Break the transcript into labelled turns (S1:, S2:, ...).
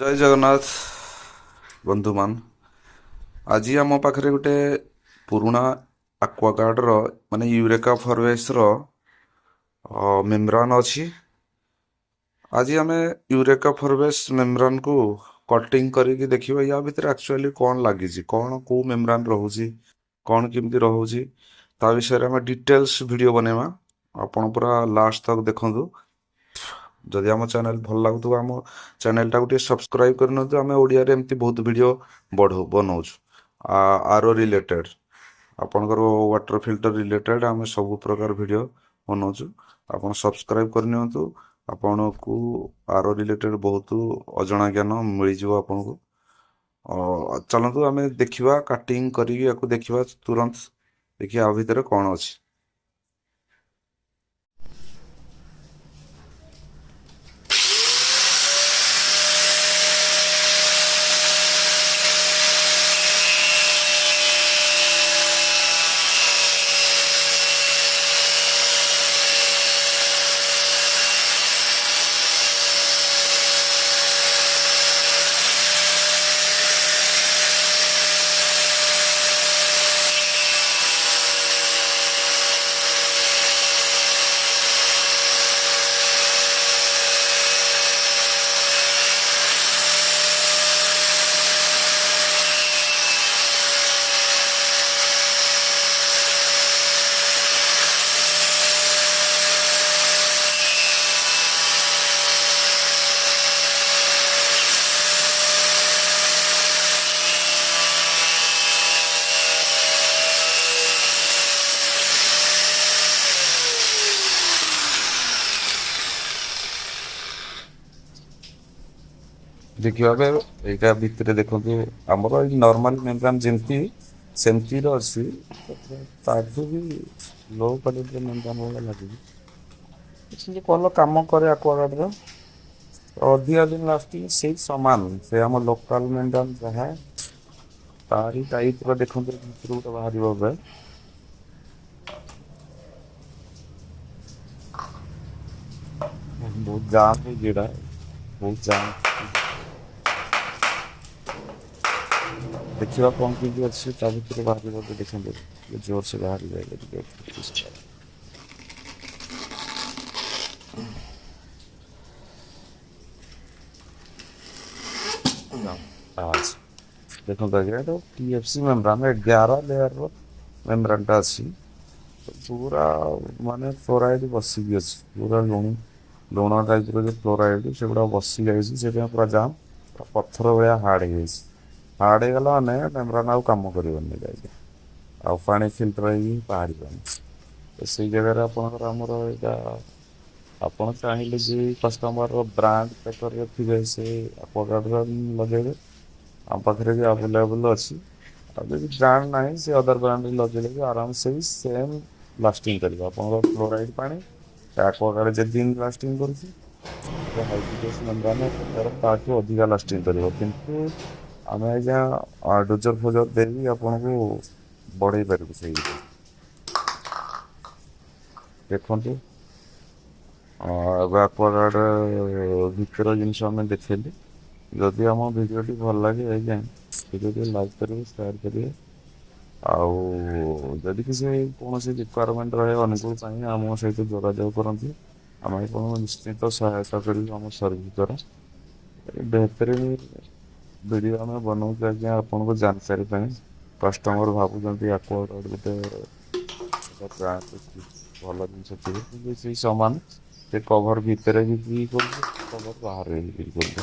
S1: ଜୟ ଜଗନ୍ନାଥ ବନ୍ଧୁମାନ। ଆଜି ଆମ ପାଖରେ ଗୋଟେ ପୁରୁଣା ଆକ୍ୱାଗାର୍ଡ଼ର ମାନେ ୟୁରେକା ଫରବେସର ମେମ୍ବ୍ରାନ୍ ଅଛି। ଆଜି ଆମେ ୟୁରେକା ଫରବେସ୍ ମେମ୍ବ୍ରାନ୍କୁ କଟିଂ କରିକି ଦେଖିବା ୟା ଭିତରେ ଆକ୍ଚୁଆଲି କ'ଣ ଲାଗିଛି, କ'ଣ କେଉଁ ମେମ୍ବ୍ରାନ୍ ରହୁଛି, କ'ଣ କେମିତି ରହୁଛି, ତା ବିଷୟରେ ଆମେ ଡିଟେଲ୍ସ ଭିଡ଼ିଓ ବନେଇବା। ଆପଣ ପୁରା ଲାଷ୍ଟ ତକ ଦେଖନ୍ତୁ। ଯଦି ଆମ ଚ୍ୟାନେଲ୍ ଭଲ ଲାଗୁଥିବ ଆମ ଚ୍ୟାନେଲ୍ଟାକୁ ଟିକେ ସବସ୍କ୍ରାଇବ୍ କରିନିଅନ୍ତୁ। ଆମେ ଓଡ଼ିଆରେ ଏମିତି ବହୁତ ଭିଡ଼ିଓ ବନଉଛୁ। ଆର ରିଲେଟେଡ଼୍ ଆପଣଙ୍କର ୱାଟର୍ ଫିଲ୍ଟର ରିଲେଟେଡ଼୍ ଆମେ ସବୁ ପ୍ରକାର ଭିଡ଼ିଓ ବନଉଛୁ। ଆପଣ ସବସ୍କ୍ରାଇବ୍ କରିନିଅନ୍ତୁ। ଆପଣଙ୍କୁ ଆର ରିଲେଟେଡ଼୍ ବହୁତ ଅଜଣା ଜ୍ଞାନ ମିଳିଯିବ ଆପଣଙ୍କୁ। ଚାଲନ୍ତୁ ଆମେ ଦେଖିବା, କାଟିଂ କରିକି ୟାକୁ ଦେଖିବା ତୁରନ୍ତ, ଦେଖିବା ଆ ଭିତରେ କ'ଣ ଅଛି। ଦେଖିବା ଏବେ ଏଇଟା ଭିତରେ ଦେଖନ୍ତୁ, ଆମର ଏଇ ନର୍ମାଲ ମେମ୍ବ୍ରାନ୍ ଯେମିତି ସେମିତିର ଅଛି, ତାଠୁ ବି ଲୋ କ୍ୱାଲିଟିର ମେମ୍ବ୍ରାନ୍ ଭଳିଆ ଲାଗୁଛି। ସେମିତି ଭଲ କାମ କରେ ଆକ୍ୱାଗାର୍ଡ଼ର, ଅଧିକା ଦିନ ଲାଷ୍ଟିଂ ସେଇ ସମାନ, ସେ ଆମ ଲୋକାଲ ମେମ୍ବ୍ରାନ୍ ଯାହା ତାରି ଟାଇପ୍ର ଦେଖନ୍ତୁ ଭିତରୁ ଗୋଟେ ବାହାରିବ ଏବେ। ବହୁତ ଜାମ୍ ହେଇଛି ଏଇଟା, ବହୁତ ଜାମ୍। ଦେଖିବା କ'ଣ କେମିତି ଅଛି ତା ଭିତରେ ବାହାରିବ, ଦେଖନ୍ତୁ ଜୋରସେ ବାହାରିବ ଟିକେ। ଦେଖନ୍ତୁ ଆଜ୍ଞା, ଏଇଟା TFC ମେମ୍ବ୍ରାନ୍ 11 ଲେୟରର ମେମ୍ବ୍ରାନ୍ଟା ଅଛି। ପୁରା ମାନେ ଫ୍ଲୋରାଇଡ୍ ବସିକି ଅଛି, ପୁରା ଲୁଣ ଟାଇପ୍ର ଯେଉଁ ଫ୍ଲୋରାଇଡ୍ ସେଗୁଡ଼ା ବସି ଯାଇଛି, ସେଥିପାଇଁ ପୁରା ଜାମ୍, ପଥର ଭଳିଆ ହାର୍ଡ଼ ହେଇଯାଇଛି। ହାର୍ଡ଼ ହେଇଗଲା ମାନେ ମେମ୍ବ୍ରାନ୍ ଆଉ କାମ କରିବନି ଯାଇକି, ଆଉ ପାଣି ଫିଲ୍ଟର ହେଇକି ବାହାରିବନି। ତ ସେଇ ଜାଗାରେ ଆପଣଙ୍କର ଆମର ଏଇଟା ଆପଣ ଚାହିଁଲେ ଯେ କଷ୍ଟମରର ବ୍ରାଣ୍ଡ ପେପରରେ ଥିବେ ସେ ଆକ୍ୱାଗାର୍ଡ଼ର ଲଗେଇବେ, ଆମ ପାଖରେ ବି ଆଭେଲେବୁଲ୍ ଅଛି। ଆଉ ଯଦି ବ୍ରାଣ୍ଡ ନାହିଁ ସେ ଅଦର ବ୍ରାଣ୍ଡରେ ଲଗେଇଲେ ବି ଆରାମସେ ବି ସେମ୍ ଲାଷ୍ଟିଂ କରିବ। ଆପଣଙ୍କର ଫ୍ଲୋରାଇଡ୍ ପାଣି ଆକ୍ୱାଗାର୍ଡ଼ ଯେତେ ଦିନ ଲାଷ୍ଟିଂ କରୁଛି, ହାଇଡ୍ରୋକ୍ଲୋରିକ୍ ମେମ୍ବ୍ରାନ୍ ତାଠୁ ଅଧିକା ଲାଷ୍ଟିଂ କରିବ। କିନ୍ତୁ ଆମେ ଆଜ୍ଞା ଡୋଜର ଫୋଜର ଦେଇକି ଆପଣଙ୍କୁ ବଢ଼େଇ ପାରିବୁ ସେଇ ଦେଖନ୍ତୁ। ଏବେ ଆକ୍ୱାଗାର୍ଡ଼ ଭିତର ଜିନିଷ ଆମେ ଦେଖେଇଲି। ଯଦି ଆମ ଭିଡ଼ିଓଟି ଭଲ ଲାଗେ ଆଜ୍ଞା ଭିଡ଼ିଓଟି ଲାଇକ୍ କରିବେ, ସେୟାର କରିବେ। ଆଉ ଯଦି କିଛି କୌଣସି ରିକ୍ୱାରମେଣ୍ଟ ରହେ ଅନୁକୂଳ ପାଇଁ ଆମ ସହିତ ଯୋଗାଯୋଗ କରନ୍ତୁ। ଆମେ ଆପଣଙ୍କୁ ନିଶ୍ଚିତ ସହାୟତା କରିବୁ ଆମ ସର୍ଭିସ୍ ଦ୍ୱାରା। ବେହତରୀନ ଭିଡ଼ିଓ ଆମେ ବନଉଛୁ ଆଜ୍ଞା ଆପଣଙ୍କ ଜାନକାରୀ ପାଇଁ। କଷ୍ଟମର ଭାବୁଛନ୍ତି ଆକ୍ୱାଗାର୍ଡ଼ ଗୋଟେ ଭଲ ଜିନିଷ ଥିବ, କିନ୍ତୁ ସେଇ ସମାନ ସେ କଭର ଭିତରେ ବି କରୁଛି, କଭର ବାହାରେ ବି କରୁଛି।